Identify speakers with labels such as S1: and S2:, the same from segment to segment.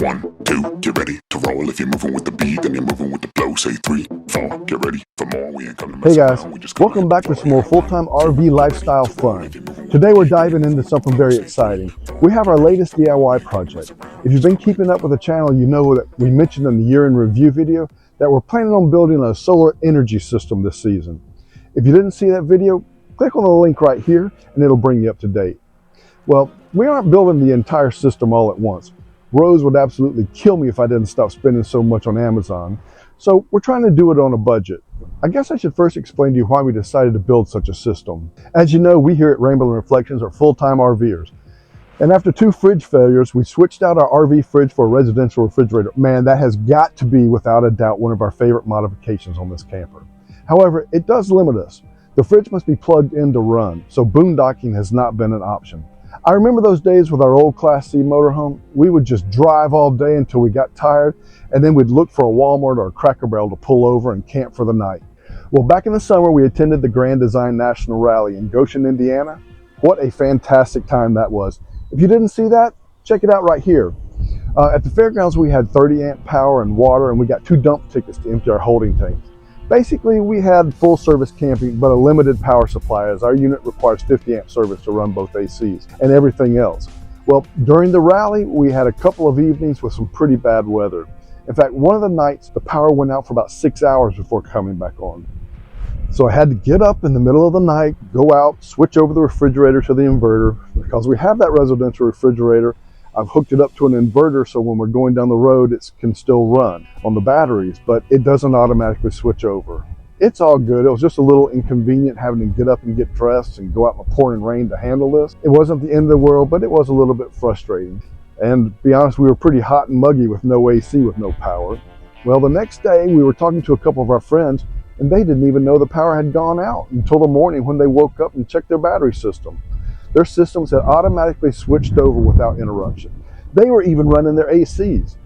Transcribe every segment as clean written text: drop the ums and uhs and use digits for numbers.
S1: 1, 2, get ready to roll. If you're moving with the beat, then you're moving with the flow. Say 3, 4, get ready for more. We ain't come to mess
S2: Hey guys,
S1: around. We just come
S2: welcome
S1: to
S2: back to some more full-time RV lifestyle fun. Today we're diving into something very exciting. We have our latest DIY project. If you've been keeping up with the channel, you know that we mentioned in the year in review video that we're planning on building a solar energy system this season. If you didn't see that video, click on the link right here and it'll bring you up to date. Well, we aren't building the entire system all at once. Rose would absolutely kill me if I didn't stop spending so much on Amazon. So we're trying to do it on a budget. I guess I should first explain to you why we decided to build such a system. As you know, we here at Ramblin Reflections are full-time RVers. And after 2 fridge failures, we switched out our RV fridge for a residential refrigerator. Man, that has got to be, without a doubt, one of our favorite modifications on this camper. However, it does limit us. The fridge must be plugged in to run, so boondocking has not been an option. I remember those days with our old Class C motorhome. We would just drive all day until we got tired, and then we'd look for a Walmart or a Cracker Barrel to pull over and camp for the night. Well, back in the summer, we attended the Grand Design National Rally in Goshen, Indiana. What a fantastic time that was. If you didn't see that, check it out right here. At the fairgrounds, we had 30 amp power and water, and we got 2 dump tickets to empty our holding tanks. Basically, we had full service camping, but a limited power supply, as our unit requires 50 amp service to run both ACs and everything else. Well, during the rally, we had a couple of evenings with some pretty bad weather. In fact, one of the nights, the power went out for about 6 hours before coming back on. So I had to get up in the middle of the night, go out, switch over the refrigerator to the inverter. Because we have that residential refrigerator, I've hooked it up to an inverter so when we're going down the road, it can still run on the batteries, but it doesn't automatically switch over. It's all good. It was just a little inconvenient having to get up and get dressed and go out in the pouring rain to handle this. It wasn't the end of the world, but it was a little bit frustrating. And to be honest, we were pretty hot and muggy with no AC, with no power. Well, the next day we were talking to a couple of our friends, and they didn't even know the power had gone out until the morning when they woke up and checked their battery system. Their systems had automatically switched over without interruption. They were even running their ACs.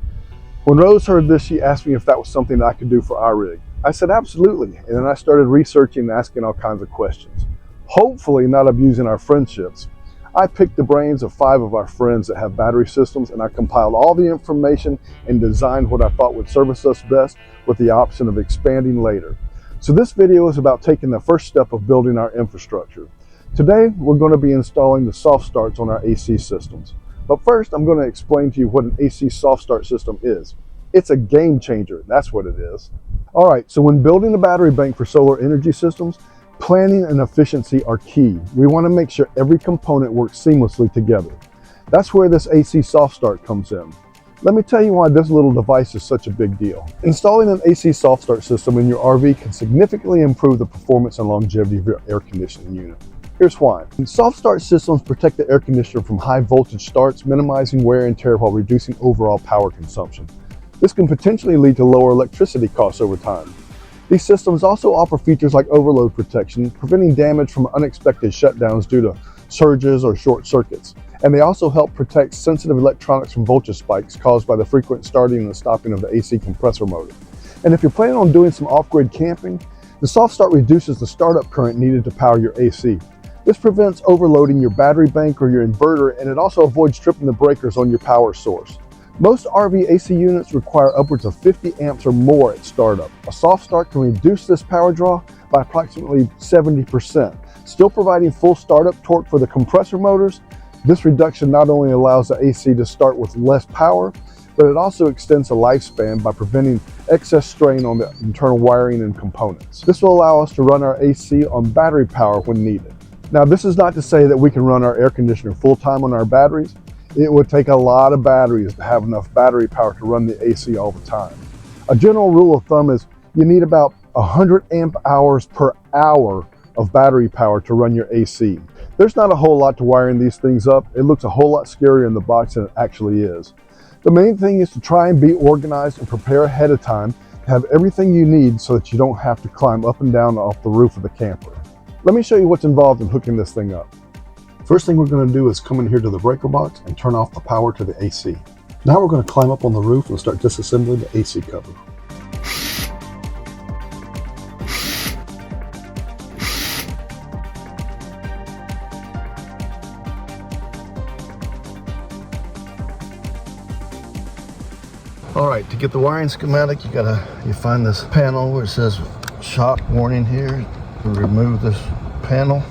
S2: When Rose heard this, she asked me if that was something that I could do for our rig. I said, absolutely. And then I started researching and asking all kinds of questions, hopefully not abusing our friendships. I picked the brains of 5 of our friends that have battery systems, and I compiled all the information and designed what I thought would service us best, with the option of expanding later. So this video is about taking the first step of building our infrastructure. Today, we're going to be installing the soft starts on our AC systems. But first, I'm going to explain to you what an AC soft start system is. It's a game changer, that's what it is. All right, so when building a battery bank for solar energy systems, planning and efficiency are key. We want to make sure every component works seamlessly together. That's where this AC soft start comes in. Let me tell you why this little device is such a big deal. Installing an AC soft start system in your RV can significantly improve the performance and longevity of your air conditioning unit. Here's why. Soft start systems protect the air conditioner from high voltage starts, minimizing wear and tear while reducing overall power consumption. This can potentially lead to lower electricity costs over time. These systems also offer features like overload protection, preventing damage from unexpected shutdowns due to surges or short circuits. And they also help protect sensitive electronics from voltage spikes caused by the frequent starting and stopping of the AC compressor motor. And if you're planning on doing some off-grid camping, the soft start reduces the startup current needed to power your AC. This prevents overloading your battery bank or your inverter, and it also avoids tripping the breakers on your power source. Most RV AC units require upwards of 50 amps or more at startup. A soft start can reduce this power draw by approximately 70%, still providing full startup torque for the compressor motors. This reduction not only allows the AC to start with less power, but it also extends the lifespan by preventing excess strain on the internal wiring and components. This will allow us to run our AC on battery power when needed. Now, this is not to say that we can run our air conditioner full-time on our batteries. It would take a lot of batteries to have enough battery power to run the AC all the time. A general rule of thumb is you need about 100 amp hours per hour of battery power to run your AC. There's not a whole lot to wiring these things up. It looks a whole lot scarier in the box than it actually is. The main thing is to try and be organized and prepare ahead of time to have everything you need so that you don't have to climb up and down off the roof of the camper. Let me show you what's involved in hooking this thing up. First thing we're going to do is come in here to the breaker box and turn off the power to the AC. Now we're going to climb up on the roof and start disassembling the AC cover. All right, to get the wiring schematic, you find this panel where it says shock warning here. We remove this panel.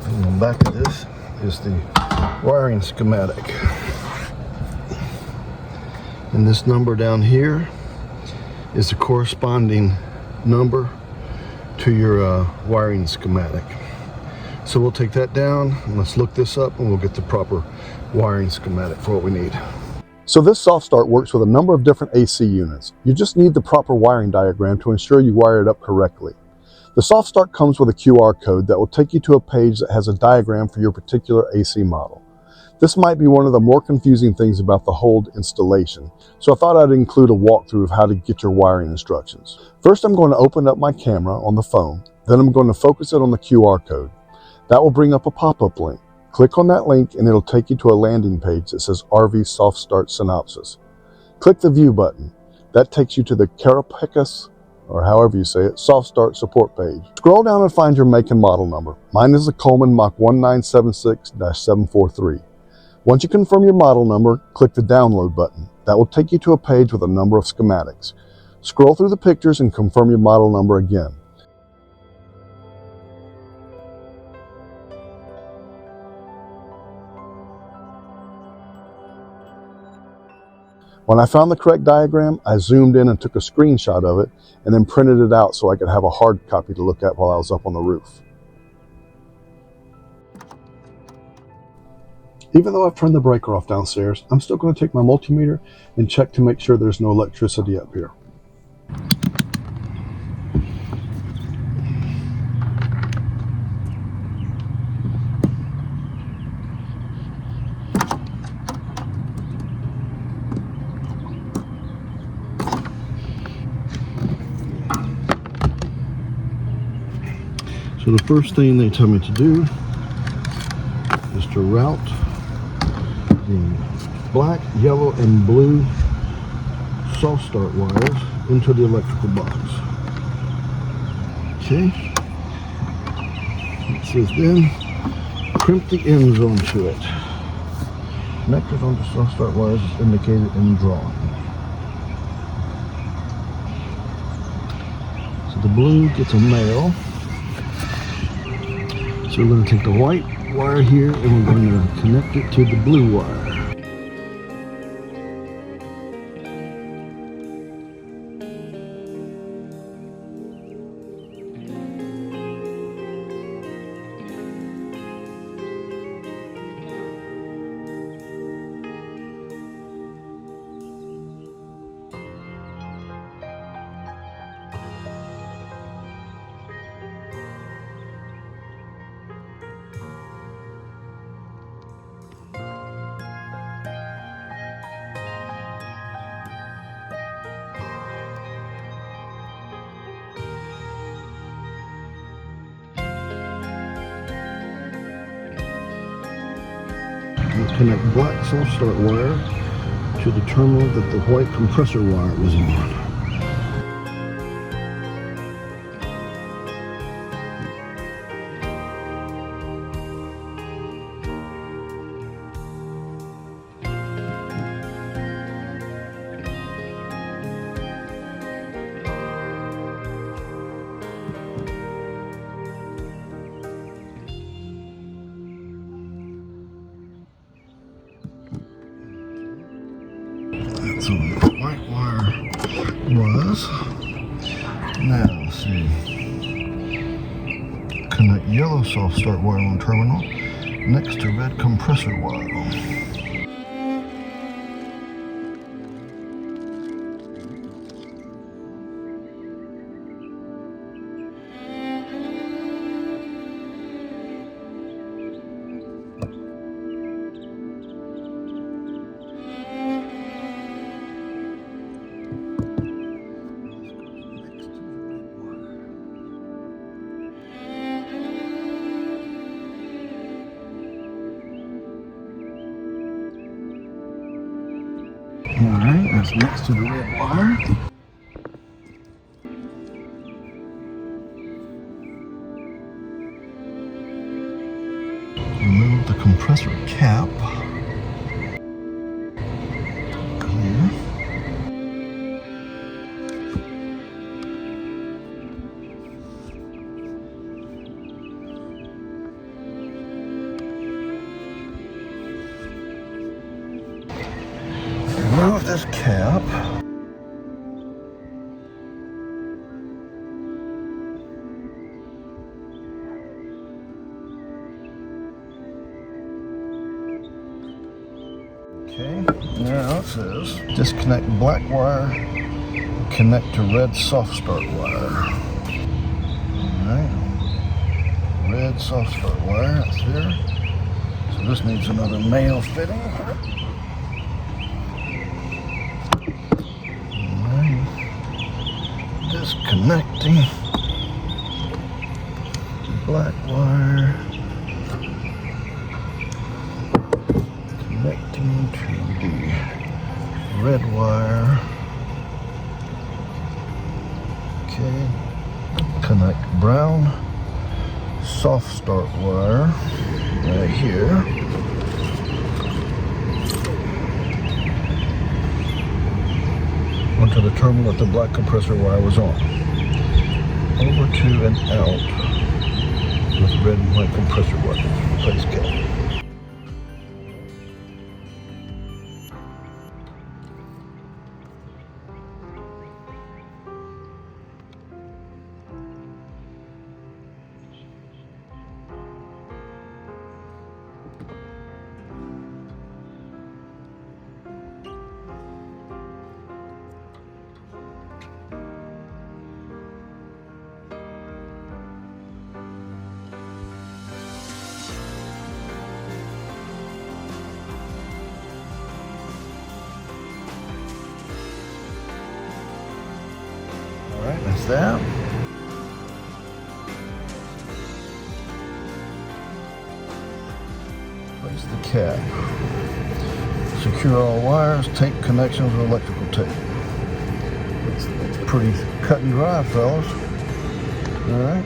S2: And on the back of this is the wiring schematic. And this number down here is the corresponding number to your wiring schematic. So we'll take that down and let's look this up and we'll get the proper wiring schematic for what we need. So this soft start works with a number of different AC units. You just need the proper wiring diagram to ensure you wire it up correctly. The soft start comes with a QR code that will take you to a page that has a diagram for your particular AC model. This might be one of the more confusing things about the whole installation, so I thought I'd include a walkthrough of how to get your wiring instructions. First, I'm going to open up my camera on the phone, then I'm going to focus it on the QR code. That will bring up a pop-up link. Click on that link and it'll take you to a landing page that says RV Soft Start Synopsis. Click the View button. That takes you to the Carapace, or however you say it, Soft Start support page. Scroll down and find your make and model number. Mine is the Coleman Mach 1976-743. Once you confirm your model number, click the download button. That will take you to a page with a number of schematics. Scroll through the pictures and confirm your model number again. When I found the correct diagram, I zoomed in and took a screenshot of it and then printed it out so I could have a hard copy to look at while I was up on the roof. Even though I've turned the breaker off downstairs, I'm still going to take my multimeter and check to make sure there's no electricity up here. So the first thing they tell me to do is to route the black, yellow, and blue soft start wires into the electrical box. Okay. It says then crimp the ends onto it. Connectors onto soft start wires is indicated in drawing. So the blue gets a male. So we're going to take the white wire here and we're going to connect it to the blue wire. We'll connect black soft start wire to the terminal that the white compressor wire was on. So the white wire was, now let's see, connect yellow soft start wire on terminal next to red compressor wire. Alright, that's next to the red wire. compressor cap here. Remove this cap. Okay, now it says disconnect black wire, connect to red soft start wire. Alright, red soft start wire, that's there. So this needs another male fitting. Alright, disconnecting black wire. Connecting to the red wire. Okay. Connect brown soft start wire right here. Onto the terminal that the black compressor wire was on. Over to and out with red and white compressor wire. Place cap. Alright, that's that. Place the cap. Secure all wires, tape connections with electrical tape. It's pretty cut and dry, fellas. Alright.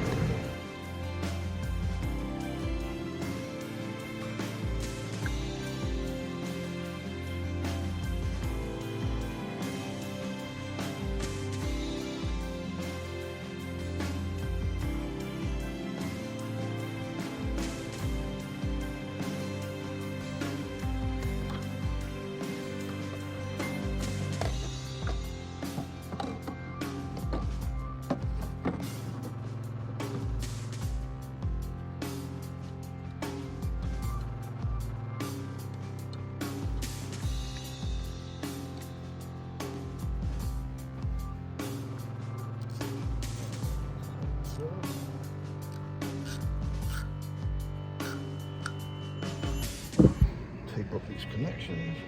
S2: Tape up these connections.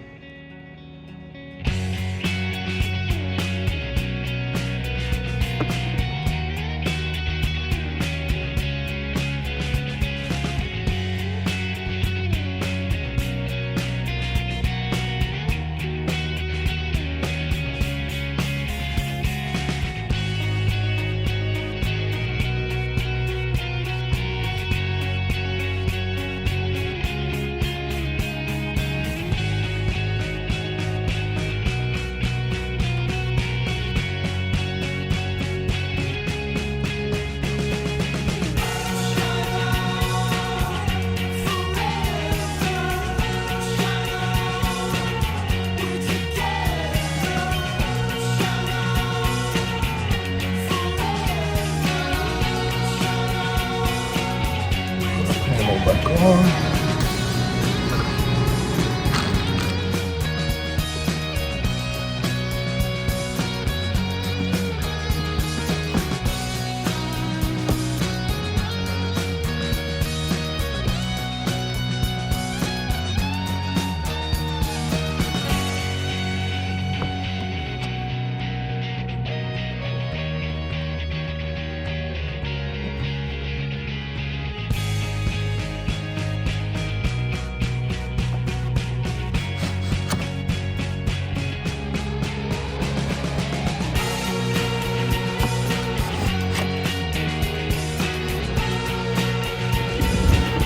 S2: Back on.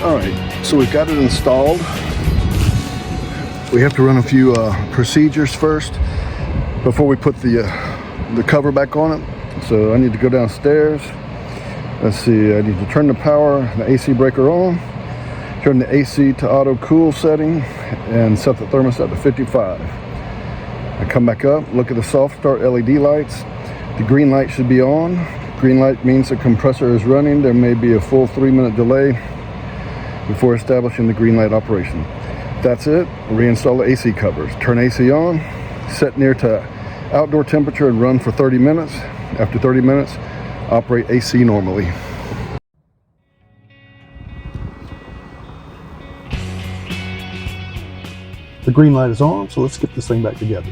S2: All right. So we've got it installed. We have to run a few procedures first before we put the cover back on it. So I need to go downstairs. Let's see, I need to turn the power, the AC breaker on, turn the AC to auto cool setting, and set the thermostat to 55. I come back up, look at the soft start LED lights. The green light should be on. Green light means the compressor is running. There may be a full 3-minute delay before establishing the green light operation. That's it. Reinstall the AC covers. Turn AC on, set near to outdoor temperature and run for 30 minutes. After 30 minutes, operate AC normally. The green light is on, so let's get this thing back together.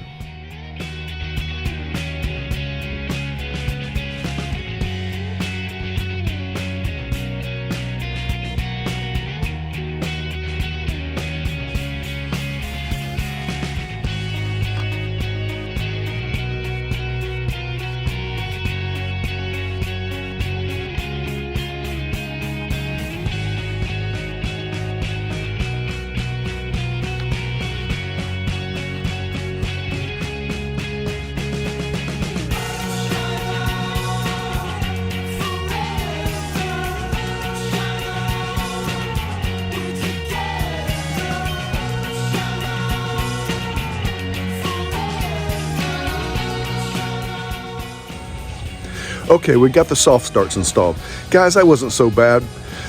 S2: Okay, we got the soft starts installed. Guys, that wasn't so bad.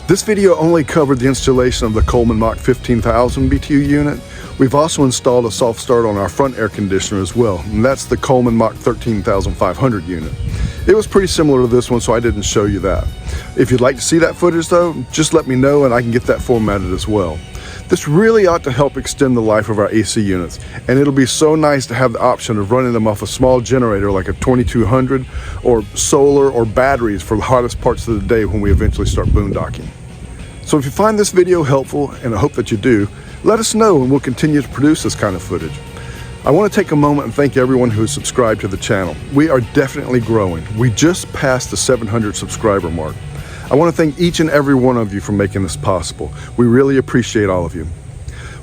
S2: This video only covered the installation of the Coleman Mach 15,000 BTU unit. We've also installed a soft start on our front air conditioner as well, and that's the Coleman Mach 13,500 unit. It was pretty similar to this one, so I didn't show you that. If you'd like to see that footage though, just let me know and I can get that formatted as well. This really ought to help extend the life of our AC units, and it'll be so nice to have the option of running them off a small generator like a 2200 or solar or batteries for the hottest parts of the day when we eventually start boondocking. So if you find this video helpful, and I hope that you do, let us know and we'll continue to produce this kind of footage. I want to take a moment and thank everyone who has subscribed to the channel. We are definitely growing. We just passed the 700 subscriber mark. I want to thank each and every one of you for making this possible. We really appreciate all of you.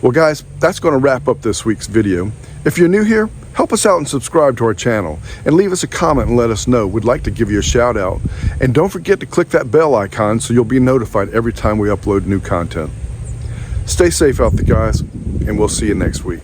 S2: Well guys, that's going to wrap up this week's video. If you're new here, help us out and subscribe to our channel and leave us a comment and let us know. We'd like to give you a shout out. And don't forget to click that bell icon so you'll be notified every time we upload new content. Stay safe out there guys, and we'll see you next week.